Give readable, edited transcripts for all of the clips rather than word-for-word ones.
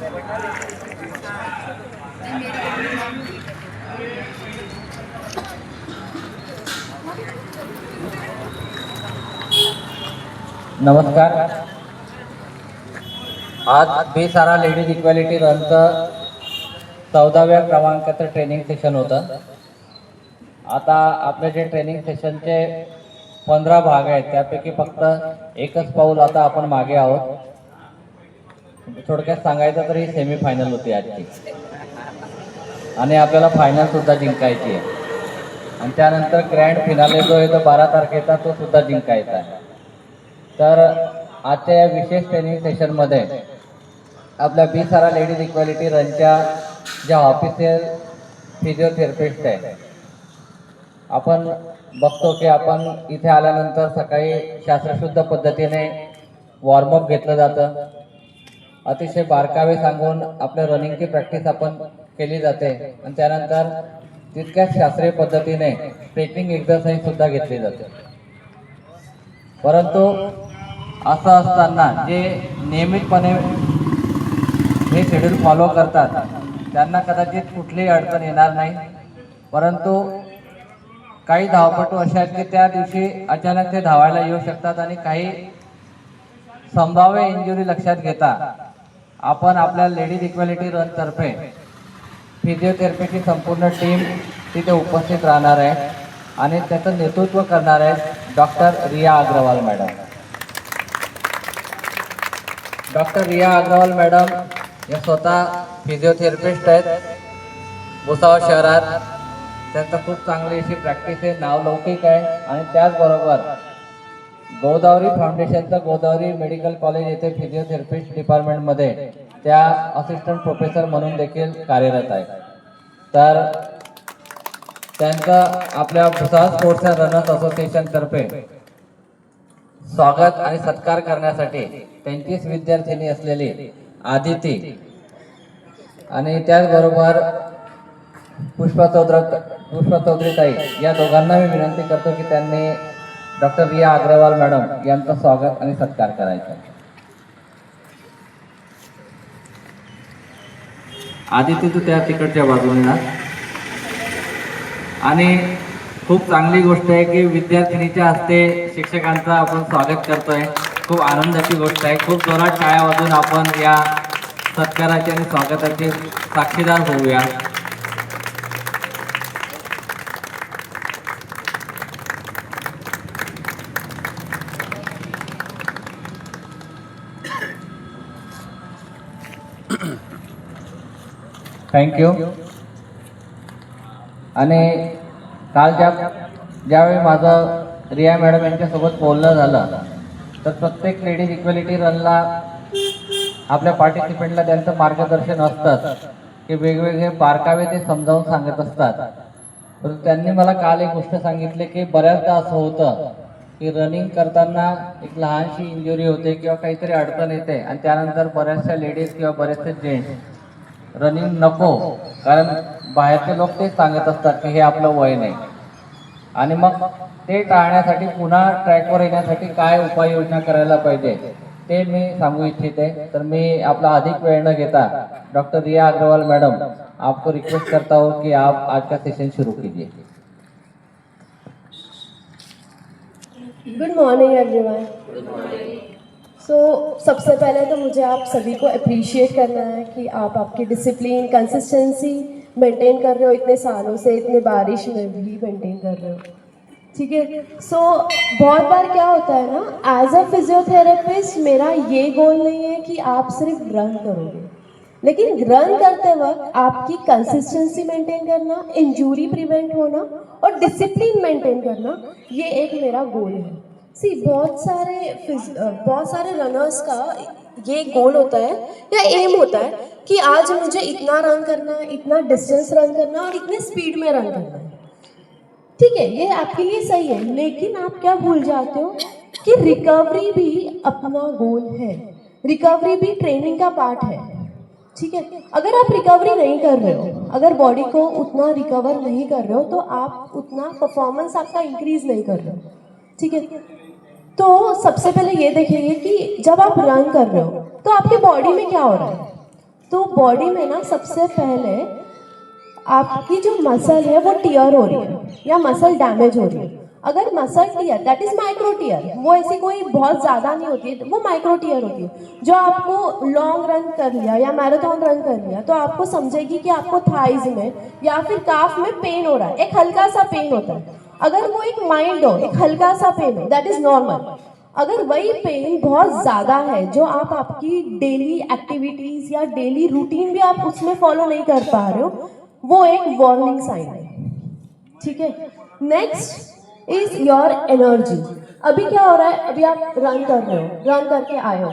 नमस्कार. आज बेसारा ladies equality रनचं 14व्या क्रमांकाचं ट्रेनिंग सेशन होतं. आता आपले जे ट्रेनिंग सेशनचे 15 भाग आहेत त्यापैकी फक्त एकच पाऊल आता आपण मागे आहोत. थोडक्यात सांगायचं तर ही सेमीफायनल होती आजची आणि आपल्याला फायनल सुद्धा जिंकायची आहे आणि त्यानंतर ग्रँड फिनाले जो आहे तो 12 तारखेचा तो सुद्धा जिंकायचा आहे. तर आजच्या या विशेष ट्रेनिंग सेशनमध्ये आपल्या बेसारा लेडीज इक्वॅलिटी रनच्या ज्या ऑफिशियल फिजिओथेरपिस्ट आहे, आपण बघतो की आपण इथे आल्यानंतर सकाळी शास्त्रशुद्ध पद्धतीने वॉर्मअप घेतलं जातं. अतिशय बारकावे सांगून आपल्या रनिंगची प्रॅक्टिस आपण केली जाते आणि त्यानंतर तितक्याच शास्त्रीय पद्धतीने स्ट्रेचिंग एक्सरसाइज सुद्धा घेतली जाते. परंतु असं असताना जे नियमितपणे हे शेड्यूल फॉलो करतात त्यांना कदाचित कुठलीही अडचण येणार नाही. परंतु काही धावपटू असे आहेत की त्या दिवशी अचानक ते धावायला येऊ शकतात आणि काही संभाव्य इंजुरी लक्षात घेता आपण आपल्या लेडीज इक्वॅलिटी रन तर्फे फिजिओथेरपीची संपूर्ण टीम तिथे उपस्थित राहणार आहे आणि त्याचं नेतृत्व करणार आहेत डॉक्टर रिया अग्रवाल मॅडम. डॉक्टर रिया अग्रवाल मॅडम या स्वतः फिजिओथेरपिस्ट आहेत भुसावळ शहरात. त्यांचं खूप चांगली अशी प्रॅक्टिस आहे, नावलौकिक आहे आणि त्याचबरोबर गोदावरी फाउंडेशनचं गोदावरी मेडिकल कॉलेज येथे फिजिओथेरपिस्ट डिपार्टमेंटमध्ये त्या असिस्टंट प्रोफेसर म्हणून देखील कार्यरत आहे. तर त्यांचं आपल्या भुसावळ स्पोर्ट्स अँड रनर्स असोसिएशनतर्फे स्वागत आणि सत्कार करण्यासाठी त्यांचीच विद्यार्थिनी असलेली आदिती आणि त्याचबरोबर पुष्पा चौधरी ताई या दोघांना मी विनंती करतो की त्यांनी डॉक्टर रिया अग्रवाल मॅडम यांचं स्वागत आणि सत्कार करायचा. आदिती तू त्या तिकडच्या बाजूने ना. आणि खूप चांगली गोष्ट आहे की विद्यार्थिनीच्या हस्ते शिक्षकांचं आपण स्वागत करतोय. खूप आनंदाची गोष्ट आहे. खूप जोरात टाळ्या वाजून आपण या सत्काराची आणि स्वागताची साक्षीदार होऊया. थँक्यू. आणि काल ज्यावेळी माझं रिया मॅडम यांच्यासोबत बोलणं झालं तर प्रत्येक लेडीज इक्वॅलिटी रनला आपल्या पार्टिसिपेंटला त्यांचं मार्गदर्शन असतं की वेगवेगळे बारकावे ते समजावून सांगत असतात. परंतु त्यांनी मला काल एक गोष्ट सांगितली की बऱ्याचदा असं होतं की रनिंग करताना एक लहानशी इंजुरी होते किंवा काहीतरी अडचण येते आणि त्यानंतर बऱ्याचशा लेडीज किंवा बरेचसे जेंट्स रनिंग नको, कारण बाहेरचे लोक तेच सांगत असतात की हे आपलं वय नाही. आणि मग ते टाळण्यासाठी पुन्हा ट्रॅकवर येण्यासाठी काय उपाययोजना करायला पाहिजे ते मी सांगू इच्छिते. तर मी आपला अधिक वेळ न घेता डॉक्टर रिया अग्रवाल मैडम आपको रिक्वेस्ट करता हूँ कि आप आज का सेशन शुरू कीजिए. Good morning everyone. सो सबसे पहले तो मुझे आप सभी को अप्रिशिएट करना है कि आप आपकी डिसिप्लिन कंसिस्टेंसी मेंटेन कर रहे हो इतने सालों से, इतने बारिश में भी मेंटेन कर रहे हो. ठीक है. सो बहुत बार क्या होता है ना, एज अ फिजियोथेरेपिस्ट मेरा ये गोल नहीं है कि आप सिर्फ रन करोगे, लेकिन रन करते वक्त आपकी कंसिस्टेंसी मेंटेन करना, इंजरी प्रिवेंट होना और डिसिप्लिन मेंटेन करना, ये एक मेरा गोल है. सी बहुत सारे रनर्स का ये गोल होता है या एम होता है कि आज मुझे इतना रन करना है, इतना डिस्टेंस रन करना और इतने स्पीड में रन करना है. ठीक है, ये आपके लिए सही है, लेकिन आप क्या भूल जाते हो कि रिकवरी भी अपना गोल है. रिकवरी भी ट्रेनिंग का पार्ट है. ठीक है. अगर आप रिकवरी नहीं कर रहे हो, अगर बॉडी को उतना रिकवर नहीं कर रहे हो तो आप उतना परफॉर्मेंस आपका इंक्रीज नहीं कर रहे हो. ठीक है. तो सबसे पहले ये देखेंगे कि जब आप रन कर रहे हो तो आपके बॉडी में क्या हो रहा है. तो बॉडी में ना सबसे पहले आपकी जो मसल है वो टियर हो रही है या मसल डैमेज हो रही है। अगर muscle tear, that is micro tear, वो ऐसी कोई बहुत ज़्यादा नहीं होती है, वो माइक्रो टियर होती है। जो आपको लॉन्ग रन कर लिया या मैराथन रन कर लिया तो आपको समझेगी कि आपको थाइज में या फिर काफ में पेन हो रहा है, एक हल्का सा पेन होता है। अगर वो एक माइल्ड हो, एक हल्का सा पेन हो, दैट इज नॉर्मल। अगर वही पेन बहुत ज़्यादा है जो आप आपकी डेली एक्टिविटीज़ या डेली रूटीन भी आप उसमें फॉलो नहीं कर पा रहे हो, वो एक वार्निंग साइन है, ठीक है। Next is your energy. अभी क्या हो रहा है, अभी आप रन कर रहे हो, रन करके आए हो,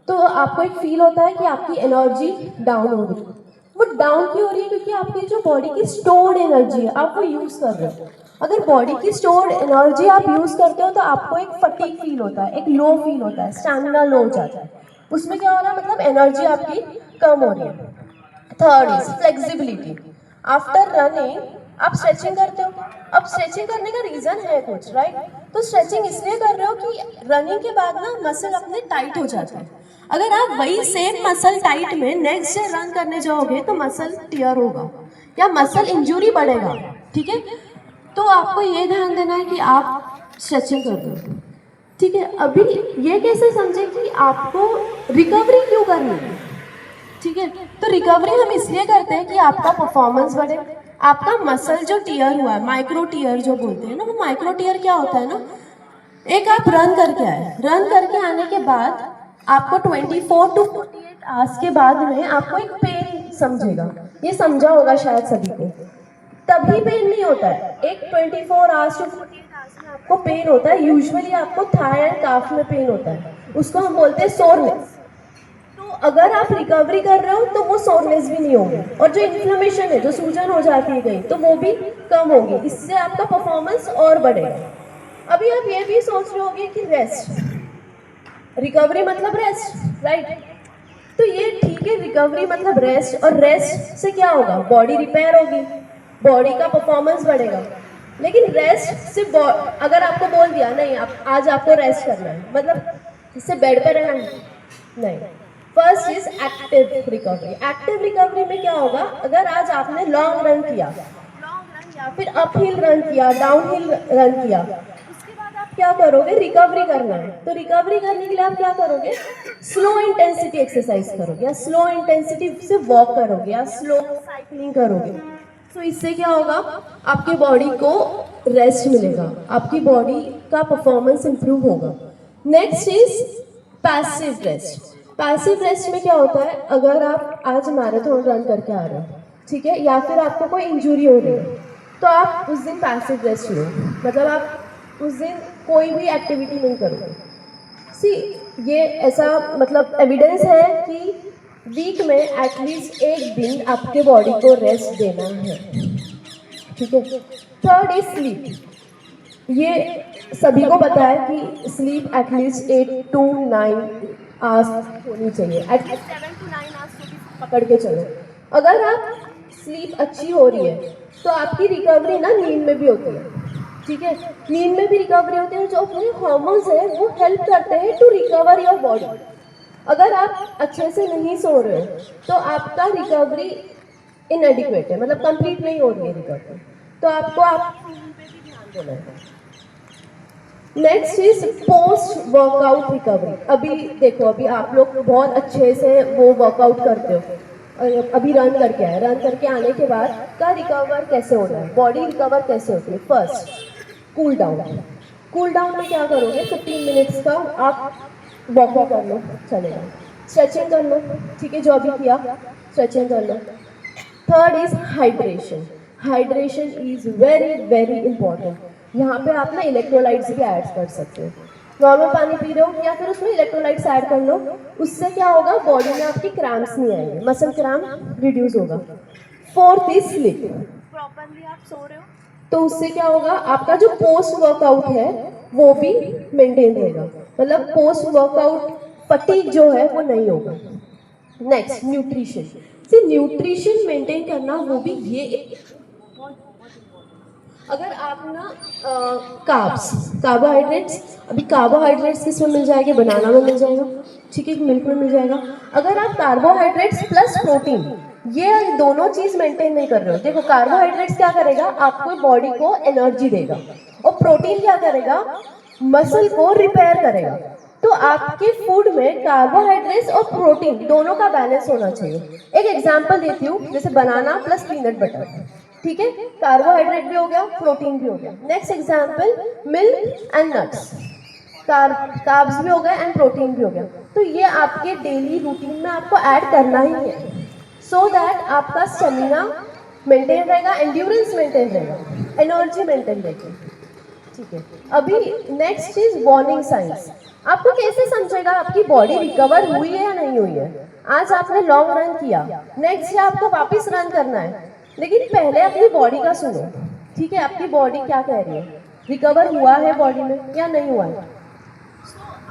तो आपको एक फील होता है कि आपकी एनर्जी डाउन हो रही है। वो डाउन क्यों हो रही है? क्योंकि आपकी जो बॉडी की स्टोर्ड एनर्जी है आप वो यूज़ कर रहे हो। अगर बॉडी की स्टोर्ड एनर्जी आप यूज़ करते हो तो आपको एक फटीग फील होता है, एक लो फील होता है, स्टैमिना लो हो जाता है। उसमें क्या हो रहा है, मतलब एनर्जी आपकी कम हो रही है। Third is flexibility. After running आप स्ट्रेचिंग करते हो। अब स्ट्रेचिंग करने का रीज़न है कुछ, राइट? तो स्ट्रेचिंग इसलिए कर रहे हो कि रनिंग के बाद ना मसल अपने टाइट हो जाते हैं। अगर आप वही सेम मसल टाइट में नेक्स्ट डे रन करने जाओगे तो मसल टियर होगा या मसल इंजरी बढ़ेगा, ठीक है। तो आपको ये ध्यान देना है कि आप स्ट्रेचिंग कर दो, ठीक है। अभी ये कैसे समझे कि आपको रिकवरी क्यों करनी है, ठीक है। तो रिकवरी हम इसलिए करते हैं कि आपका परफॉर्मेंस बढ़े, आपका मसल जो टियर हुआ है, माइक्रो टियर जो बोलते हैं ना, वो माइक्रो टियर क्या होता है ना, एक आप रन करके आए, रन करके आने के बाद आपको 24 टू 48 आवर्स के बाद में आपको एक पेन समझेगा, ये समझा होगा शायद सभी को। तभी पेन नहीं होता है, एक 24 आवर्स टू 48 आवर्स में आपको पेन होता है। यूजुअली आपको थाई एंड काफ में पेन होता है, उसको हम बोलते हैं सोरनेस। तो अगर आप रिकवरी कर रहे हो तो वो सोरनेस भी नहीं होगी, और जो इन्फ्लेमेशन है, जो सूजन हो जाती है कहीं, तो वो भी कम होगी। इससे आपका परफॉर्मेंस और बढ़ेगा। अभी आप ये भी सोच रहे होंगे कि रेस्ट, रिकवरी मतलब रेस्ट, राइट? तो ये ठीक है, रिकवरी मतलब रेस्ट, और रेस्ट से क्या होगा, बॉडी रिपेयर होगी, बॉडी का परफॉर्मेंस बढ़ेगा। लेकिन रेस्ट सिर्फ अगर आपको बोल दिया नहीं आप आज आपको रेस्ट करना है, मतलब इससे बेड पे रहना है, नहीं। First is active recovery. Active recovery में क्या होगा, अगर आज आपने लॉन्ग रन किया, या फिर अप हिल रन किया, डाउन हिल रन किया, उसके बाद आप क्या करोगे, रिकवरी करना है। तो रिकवरी करने के लिए आप क्या करोगे, स्लो इंटेंसिटी एक्सरसाइज करोगे, या स्लो इंटेंसिटी से वॉक करोगे, या स्लो साइकिलिंग करोगे। तो इससे क्या होगा, आपके बॉडी को रेस्ट मिलेगा, आपकी बॉडी का परफॉर्मेंस इंप्रूव होगा। Next is passive rest. Passive rest में क्या होता है, अगर आप आज मैराथन रन करके आ रहे हो, ठीक है, या फिर आपको कोई इंजरी हो रही है, तो आप उस दिन पैसिव रेस्ट लो, मतलब आप उस दिन कोई भी एक्टिविटी नहीं करोगे। सी ये ऐसा मतलब एविडेंस है कि वीक में एटलीस्ट एक दिन आपके बॉडी को रेस्ट देना है, ठीक है। Third is sleep. ये सभी को पता है कि स्लीप एटलीस्ट 8 to 9 आवर्स होनी चाहिए, एटलीस्ट 7 to 9 आवर्स पकड़ के चलो। अगर आप स्लीप अच्छी हो रही है तो आपकी रिकवरी ना नींद में भी होती है, ठीक है। नींद में भी रिकवरी होती है, जो अपने हार्मोन्स है वो हेल्प करते हैं टू रिकवर योर बॉडी। अगर आप अच्छे से नहीं सो रहे हो तो आपका रिकवरी इनएडिक्वेट है, मतलब कंप्लीट नहीं हो रही है रिकवरी, तो आपको आप पे भी ध्यान देना है। Next is post workout recovery. अभी देखो, अभी आप लोग बहुत अच्छे से वो वर्कआउट करते हो, अभी रन करके आए, रन करके आने के बाद का रिकवर कैसे होना है, बॉडी रिकवर कैसे होती है। First cool down. Cool down में क्या करोगे, 15 मिनट्स का आप वॉकिंग कर लो, चलेगा, स्ट्रेचिंग कर लो, ठीक है, जो अभी किया स्ट्रेचिंग कर लो। Third is hydration. Hydration is very very important. यहाँ पे आप ना इलेक्ट्रोलाइट्स भी ऐड कर सकते हो, नॉर्मल पानी पी रहे हो या फिर उसमें इलेक्ट्रोलाइट्स ऐड कर लो, उससे क्या होगा, बॉडी में आपकी क्रैम्प्स नहीं आएंगे, मसल क्रैम्प रिड्यूस होगा। Fourth is sleep. प्रॉपरली आप सो रहे हो तो उससे क्या होगा, आपका जो पोस्ट वर्कआउट है वो भी मेंटेन रहेगा, मतलब पोस्ट वर्कआउट फटीग जो है वो नहीं होगा। Next nutrition. सी न्यूट्रिशन मेंटेन करना वो भी ये अगर आप ना कार्बोहाइड्रेट्स, अभी कार्बोहाइड्रेट्स किस में मिल जाएंगे, बनाना में मिल जाएगा, ठीक है, मिल्क में मिल जाएगा। अगर आप कार्बोहाइड्रेट्स प्लस प्रोटीन ये दोनों चीज मेंटेन नहीं कर रहे हो, देखो कार्बोहाइड्रेट्स क्या करेगा, आपको बॉडी को एनर्जी देगा, और प्रोटीन क्या करेगा, मसल को रिपेयर करेगा। तो आपके फूड में कार्बोहाइड्रेट्स और प्रोटीन दोनों का बैलेंस होना चाहिए। एक एग्जांपल देती हूँ, जैसे बनाना प्लस पीनट बटर, ठीक है, कार्बोहाइड्रेट भी हो गया, प्रोटीन भी हो गया। Next example, milk and nuts, carbs भी हो गए एंड प्रोटीन भी हो गया। तो ये आपके डेली रूटीन में आपको ऐड करना ही है, सो दैट आपका स्टेमिना मेंटेन रहेगा, एंड्योरेंस मेंटेन रहेगा, एनर्जी मेंटेन रहेगी, ठीक है। अभी नेक्स्ट चीज वार्निंग साइंस। आपको कैसे समझेगा आपकी बॉडी रिकवर हुई है या नहीं हुई है। आज आपने लॉन्ग रन किया, नेक्स्ट डे आपको वापस रन करना है, लेकिन पहले अपनी बॉडी का सुनो, ठीक है, आपकी बॉडी क्या कह रही है, रिकवर हुआ है बॉडी में या नहीं हुआ है।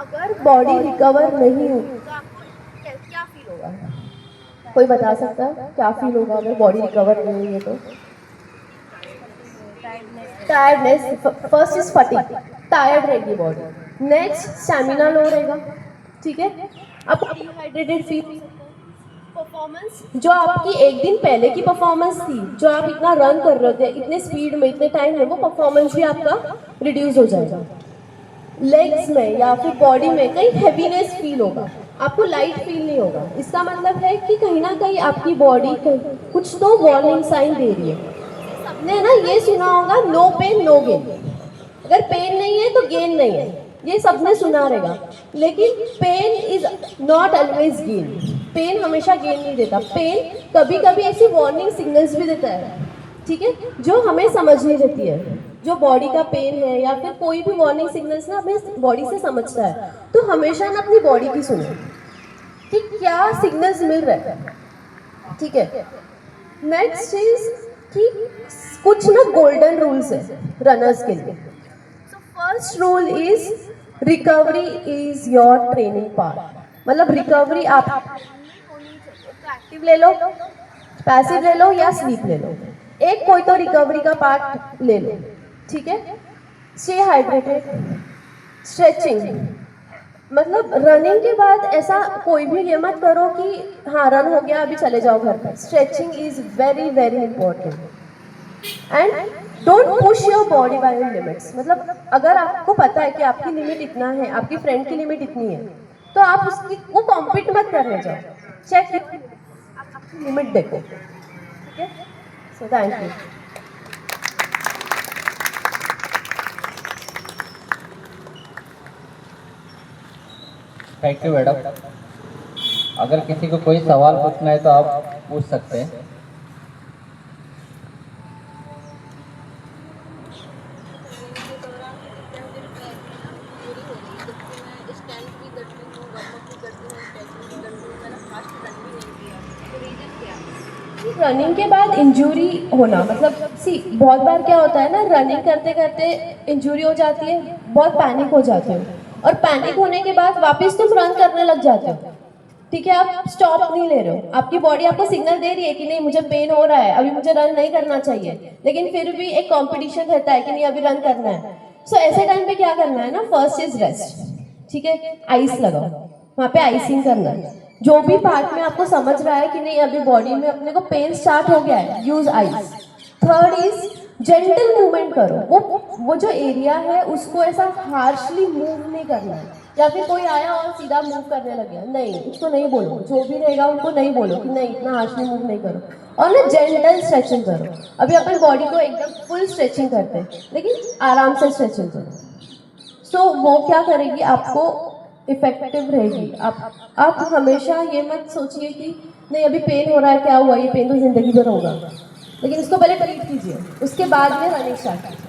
अगर बॉडी रिकवर नहीं हुई तो आपको क्या फील होगा, कोई बता सकता है क्या फील होगा अगर बॉडी रिकवर नहीं हुई है तो। Tiredness, first is fatigue, tired रहेगी बॉडी। नेक्स्ट स्टैमिना लो रहेगा, ठीक है, आप डिहाइड्रेटेड फील। परफॉर्मेंस, जो आपकी एक दिन पहले की परफॉर्मेंस थी, जो आप इतना रन कर रहे थे इतने स्पीड में इतने टाइम में, वो परफॉर्मेंस भी आपका रिड्यूस हो जाएगा। लेग्स में या फिर बॉडी में कहीं हैवीनेस फील होगा, आपको लाइट फील नहीं होगा। इसका मतलब है कि कहीं ना कहीं आपकी बॉडी कुछ तो वार्निंग साइन दे रही है। सबने ना ये सुना होगा, नो पेन नो गेन, अगर पेन नहीं है तो गेन नहीं है, ये सबने सुना रहेगा। लेकिन pain is not always gain, pain हमेशा गेन नहीं देता। पेन कभी कभी ऐसी वार्निंग सिग्नल्स भी देता है, ठीक है, जो हमें समझनी रहती है। जो बॉडी का पेन है या फिर कोई भी वार्निंग सिग्नल्स ना हमें बॉडी से समझता है, तो हमेशा ना अपनी बॉडी की सुनो कि क्या सिग्नल्स मिल रहे हैं, ठीक है। नेक्स्ट चीज कि कुछ ना गोल्डन रूल्स है रनर्स के लिए। So first rule is recovery is your training part, मतलब रिकवरी आप एक्टिव ले लो, पैसिव ले लो या स्लीप ले लो, एक कोई तो रिकवरी का पार्ट ले लो, ठीक है। स्टे हाइड्रेटेड, स्ट्रेचिंग, मतलब रनिंग के बाद ऐसा कोई भी ये मत करो कि हाँ रन हो गया अभी चले जाओ घर पर। Stretching is very very important and don't push your body by limits. मतलब अगर आपको पता है कि आपकी लिमिट इतना है, आपकी फ्रेंड की लिमिट इतनी है, तो आप उसकी वो कॉम्पीट मत करने जाओ, चेक आप आपकी लिमिट देखो, ठीक है। So thank you. Thank you madam. अगर किसी को कोई सवाल पूछना है तो आप पूछ सकते हैं। रनिंग के बाद इंजरी होना, मतलब बहुत बार क्या होता है ना, रनिंग करते करते इंजरी हो जाती है, बहुत पैनिक हो जाते हो, और पैनिक होने के बाद वापस तुम रन करने लग जाते हो, ठीक है, आप स्टॉप नहीं ले रहे हो, आपकी बॉडी आपको सिग्नल दे रही है कि नहीं मुझे पेन हो रहा है, अभी मुझे रन नहीं करना चाहिए, लेकिन फिर भी एक कंपटीशन रहता है कि नहीं अभी रन करना है। सो ऐसे टाइम पे क्या करना है ना, फर्स्ट इज रेस्ट, ठीक है, आइस लगाओ, वहाँ पे आइसिंग करना है। जो भी पार्ट में आपको समझ रहा है कि नहीं अभी बॉडी में अपने को पेन स्टार्ट हो गया है, use ice. Third is gentle movement करो, वो जो एरिया है उसको ऐसा हार्शली मूव नहीं करना है, या फिर कोई आया और सीधा मूव करने लग गया, नहीं, उसको नहीं बोलो, जो भी रहेगा उनको नहीं बोलो कि नहीं इतना हार्शली मूव नहीं करो, और ना जेंटल स्ट्रेचिंग करो। अभी अपन बॉडी को एकदम फुल स्ट्रेचिंग करते हैं, लेकिन आराम से स्ट्रेचिंग करो। सो वो क्या करेगी, आपको इफेक्टिव रहेगी। आप हमेशा ये मत सोचिए कि नहीं अभी पेन हो रहा है, क्या हुआ, ये पेन तो जिंदगी भर होगा, लेकिन उसको पहले ट्रीट कीजिए, उसके बाद में रनिंग स्टार्ट कीजिए।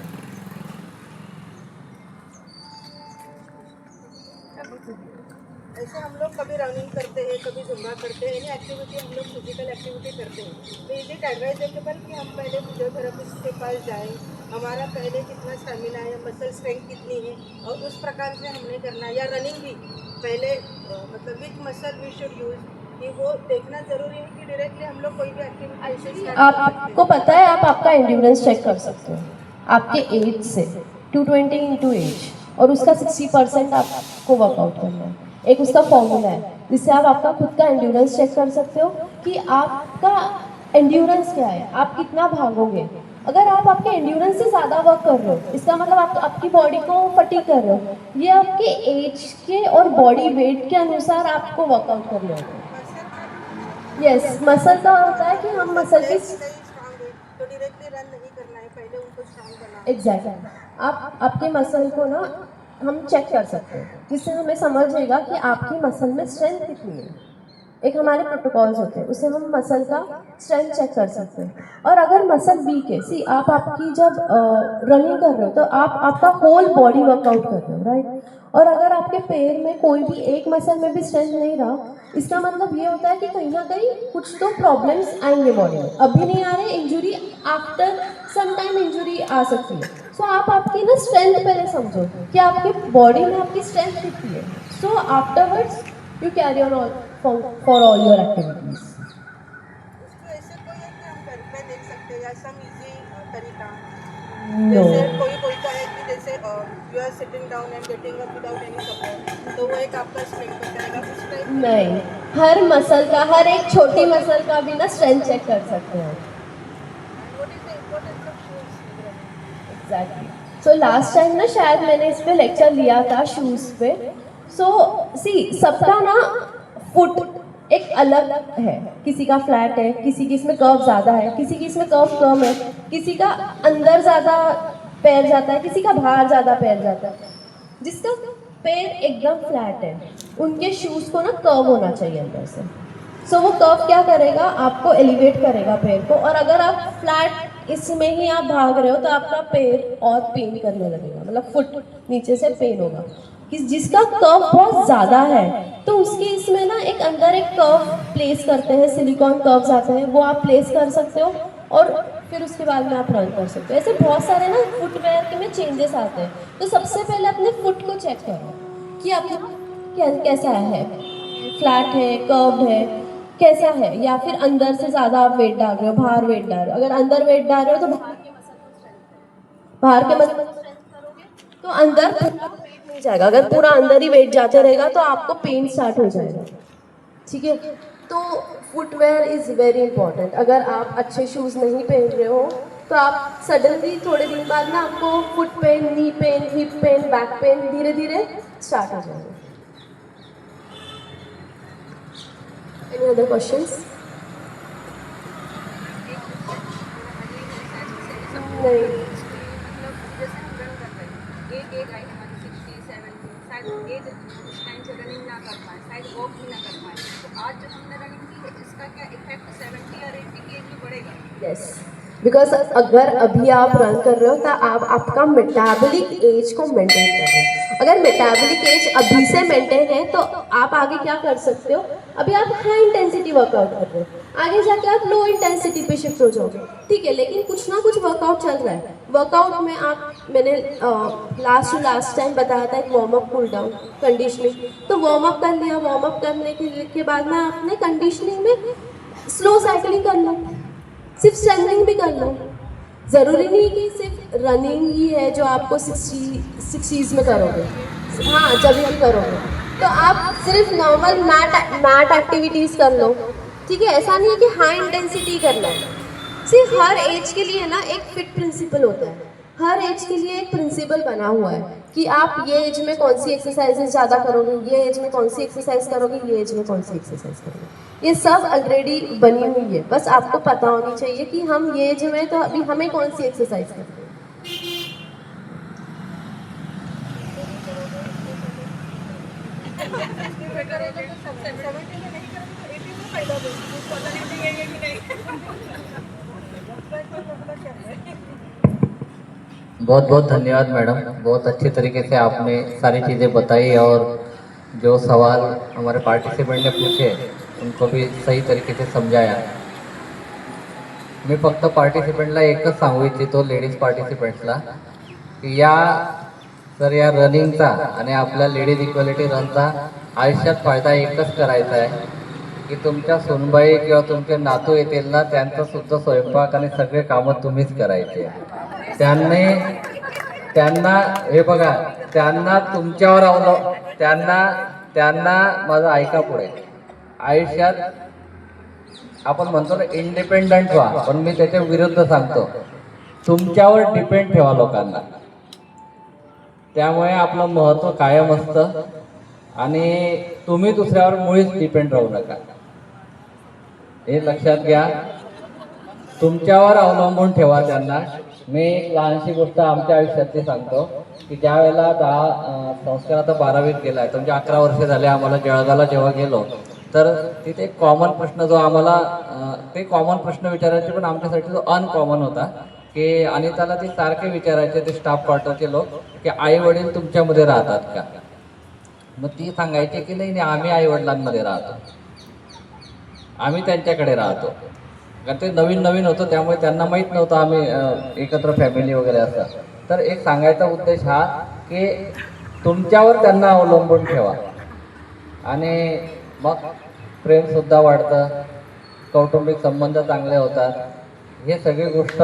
ऐसे हम लोग कभी रनिंग करते हैं, कभी जुम्बा करते हैं, यानी एक्टिविटी हम लोग फिजिकल एक्टिविटी करते हैं, तो इज इट एडवाइजेबल कि हम पहले फिजियोथेरेपिस्ट के पास जाएं, हमारा पहले कितना स्टेमिना है, मसल स्ट्रेंथ कितनी है, और उस प्रकार से हमने करना है, या रनिंग भी पहले मतलब which muscle we should use, कि वो देखना जरूरी है कि डायरेक्टली हम लोग कोई भी एक्टिविटी ऐसे आपको पता है आप आपका एंड्योरेंस चेक कर सकते हो, आपके एज से 220 इंटू एज, और उसका 60% आपको वर्कआउट करना है। एक उसका फॉर्मूला है जिससे आप आपका खुद का एंड्योरेंस चेक कर सकते हो कि आपका एंड्योरेंस क्या है, आप कितना भागोगे। अगर आप आपके एंड्योरेंस से ज़्यादा वर्क कर रहे हो, इसका मतलब आप आपकी बॉडी को फटीग कर रहे हो। ये आपके एज के और बॉडी वेट के अनुसार आपको वर्कआउट करना होगा। यस, मसल का होता है कि हम मसल की नहीं स्ट्रांग है तो डायरेक्टली रन नहीं करना है, पहले उनको स्ट्रांग बनाना है। एग्जैक्टली आप आपके मसल को ना हम चेक कर सकते हैं, जिससे हमें समझेगा कि आपकी मसल में स्ट्रेंथ कितनी है। एक हमारे प्रोटोकॉल्स होते हैं, उससे हम मसल का स्ट्रेंथ चेक कर सकते हैं। और अगर मसल वीक है, सी आप आपकी जब रनिंग कर रहे हो तो आप आपका होल बॉडी वर्कआउट कर रहे हो, राइट। और अगर आपके पैर में कोई भी एक मसल में भी स्ट्रेंथ नहीं रहा, इसका मतलब ये होता है कि कहीं ना कहीं कुछ तो प्रॉब्लम्स आएंगे बॉडी में। अभी नहीं आ रहे, injury after some time injury आ सकती है। सो आप आपकी ना स्ट्रेंथ पहले समझो कि आपके बॉडी में आपकी स्ट्रेंथ कितनी है। So afterwards you carry on for all your activities. उसको ऐसे कोई है कि हम घर पे देख सकते हैं या सम इजी तरीका, नो, जैसे कोई बोलता है कि जैसे you are sitting down and getting up without any support, तो वो एक आपका स्ट्रेंथ बताएगा उस टाइप। नहीं, हर मसल का, हर एक छोटी मसल का भी ना स्ट्रेंथ चेक कर सकते हैं। What is the importance of shoes? Exactly. So last time ना शायद मैंने इस पे लेक्चर लिया था शूज़ पे। सो सी सबका ना फुट एक अलग है, किसी का फ्लैट है, किसी की इसमें कर्व ज़्यादा है, किसी की इसमें कर्व कम है, किसी का अंदर ज़्यादा पैर जाता है, किसी का बाहर ज़्यादा पैर जाता है। जिसका पैर एकदम फ्लैट है उनके शूज़ को ना कर्व होना चाहिए अंदर से। सो वो कर्व क्या करेगा, आपको एलिवेट करेगा पैर को। और अगर आप फ्लैट इसमें ही आप भाग रहे हो तो आपका पैर और पेन करने लगेगा, मतलब फुट नीचे से पेन होगा। कि जिसका कर्व बहुत ज़्यादा है तो उसके इसमें ना एक अंदर एक कर्व प्लेस करते हैं, सिलिकॉन कर्व्स आते हैं, वो आप प्लेस कर सकते हो और फिर उसके बाद में आप रन कर सकते हो। ऐसे बहुत सारे ना फुटवेयर के में चेंजेस आते हैं। तो सबसे पहले अपने फुट को चेक करो कि आप कैसा है, फ्लैट है, कर्व है, कैसा है, या फिर अंदर से ज़्यादा आप वेट डाल रहे हो, बाहर वेट डाल रहे हो। अगर अंदर वेट डाल रहे हो तो बाहर के मसल को स्ट्रेंथ करोगे तो अंदर पूरा पेट नहीं जाएगा। अगर पूरा अंदर ही वेट जाते रहेगा तो आपको पेन स्टार्ट हो जाएगा, ठीक है। तो फुटवेयर इज़ वेरी इंपॉर्टेंट। अगर आप अच्छे शूज़ नहीं पहन रहे हो तो आप सडनली थोड़े दिन बाद ना आपको foot pain, knee pain, hip pain, back pain धीरे धीरे स्टार्ट हो जाएगा। Any other questions? नहीं, जैसे हम रन कर रहे हैं, एक एज आई हमारी 60, 70, शायद एज उस टाइम से रनिंग ना कर पाए, शायद वॉक भी ना कर पाए, तो आज जो हमने रनिंग की है इसका क्या इफेक्ट 70 और 80 की एज में पड़ेगा? यस, बिकॉज अगर अभी आप रन कर रहे हो तो आप आपका मेटाबॉलिक एज को मेंटेन कर रहे हो। अगर मेटाबॉलिक एज अभी से मेंटेन है तो आप आगे क्या कर सकते हो, अभी आप हाई इंटेंसिटी वर्कआउट कर रहे हो, आगे जाके आप लो इंटेंसिटी पे शिफ्ट हो जाओगे, ठीक है। लेकिन कुछ ना कुछ वर्कआउट चल रहा है। वर्कआउट में मैंने लास्ट टाइम बताया था एक warm up, cool down, conditioning. तो वार्म अप कर लिया, वार्म अप करने के बाद में आपने कंडीशनिंग में स्लो साइकिलिंग कर लो, सिर्फ स्ट्रेंथनिंग भी कर लो। ज़रूरी नहीं कि सिर्फ रनिंग ही है जो आपको 60s में करोगे, हाँ जब भी करोगे तो आप सिर्फ नॉर्मल मैट एक्टिविटीज़ कर लो, ठीक है। ऐसा नहीं है कि हाई इंटेंसिटी करना है। सिर्फ हर एज के लिए ना एक फिट प्रिंसिपल होता है, हर एज के लिए एक प्रिंसिपल बना हुआ है कि आप ये एज में कौन सी एक्सरसाइजेज ज़्यादा करोगे, ये एज में कौन सी एक्सरसाइज करोगे, ये एज में कौन सी एक्सरसाइज करोगे। ये सब ऑलरेडी बनी हुई है, बस आपको पता होनी चाहिए कि हम ये एज में तो अभी हमें कौन सी एक्सरसाइज करनी है। करोगे तो 70 में नहीं करोगे तो 80 में फायदा होगा, पता नहीं चलेगा कि नहीं। बहुत बहुत धन्यवाद मैडम, बहुत अच्छी तरीके से आपने सारी चीज़ें बताई और जो सवाल हमारे पार्टिसिपेंट ने पूछे उनको भी सही तरीके से समजाया। मी फक्त पार्टिसिपेंटला एकच सांगू इच्छितो, लेडीज पार्टिसिपेंट्सला, की या रनिंगचा आणि आपल्या लेडीज इक्वॅलिटी रनचा आयुष्यात फायदा एकच करायचा आहे की तुमच्या सुनबाई किंवा तुमचे नातू येतील ना, त्यांचा सुद्धा स्वयंपाक आणि सगळे कामं तुम्हीच करायचे. त्यांना हे बघा, त्यांना तुमच्यावर त्यांना माझं ऐका पुढे. आयुष्यात आपण म्हणतो ना इंडिपेंडंट व्हा, पण मी त्याच्या विरुद्ध सांगतो, तुमच्यावर डिपेंड ठेवा लोकांना. त्यामुळे आपलं महत्त्व कायम असतं आणि तुम्ही दुसऱ्यावर मुळीच डिपेंड राहू नका. हे लक्षात घ्या, तुमच्यावर अवलंबून ठेवा त्यांना. मी एक लहानशी गोष्ट आमच्या आयुष्यातली सांगतो की ज्या वेळेला संस्कार आता 12वीत गेला आहे, म्हणजे 11 वर्ष झाले आम्हाला जळगावला जेव्हा गेलो, तर तिथे एक कॉमन प्रश्न जो आम्हाला ते कॉमन प्रश्न विचारायचे, पण आमच्यासाठी जो अनकॉमन होता की अनिताला ते सारखे विचारायचे ते स्टाफ क्वार्टरचे लोक की आई वडील तुमच्यामध्ये राहतात का. मग ती सांगायची की नाही, आम्ही आई वडिलांमध्ये राहतो, आम्ही त्यांच्याकडे राहतो. कारण ते नवीन नवीन होतं, त्यामुळे त्यांना माहीत नव्हतं आम्ही एकत्र फॅमिली वगैरे असं. तर एक सांगायचा उद्देश हा की तुमच्यावर त्यांना अवलंबून ठेवा आणि मग प्रेमसुद्धा वाढतं, कौटुंबिक संबंध चांगले होतात. हे सगळी गोष्ट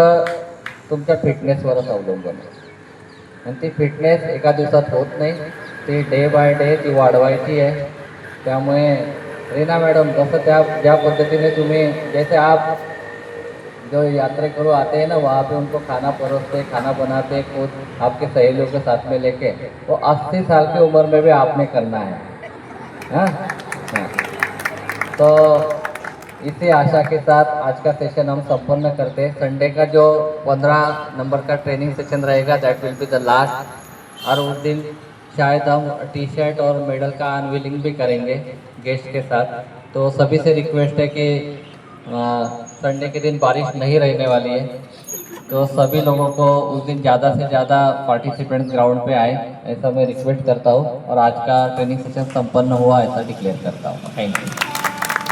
तुमच्या फिटनेसवरच अवलंबून आहे आणि ती फिटनेस एका दिवसात होत नाही, ती डे बाय डे ती वाढवायची आहे. त्यामुळे रीना मॅडम, जसं ज्या पद्धतीने तुम्ही, जैसे आप जो यात्रा करो आते हैं ना, वहाँ पे उनको खाना परोसते, खाना बनाते, खुद आपके सहेलियों के साथ में लेके, वो 80 साल की उम्र में भी आपने करना है. हाँ हाँ, तो इसी आशा के साथ आज का सेशन हम संपन्न करते हैं. संडे का जो 15 नंबर का ट्रेनिंग सेशन रहेगा, that will be the last. और उस दिन शायद हम टी शर्ट और मेडल का अनवीलिंग भी करेंगे गेस्ट के साथ. तो सभी से रिक्वेस्ट है कि संडे के दिन बारिश नहीं रहने वाली है, तो सभी लोगों को उस दिन ज़्यादा से ज़्यादा पार्टिसिपेंट्स ग्राउंड पे आए, ऐसा मैं रिक्वेस्ट करता हूँ. और आज का ट्रेनिंग सेशन संपन्न हुआ ऐसा डिक्लेयर करता हूँ. Thank you.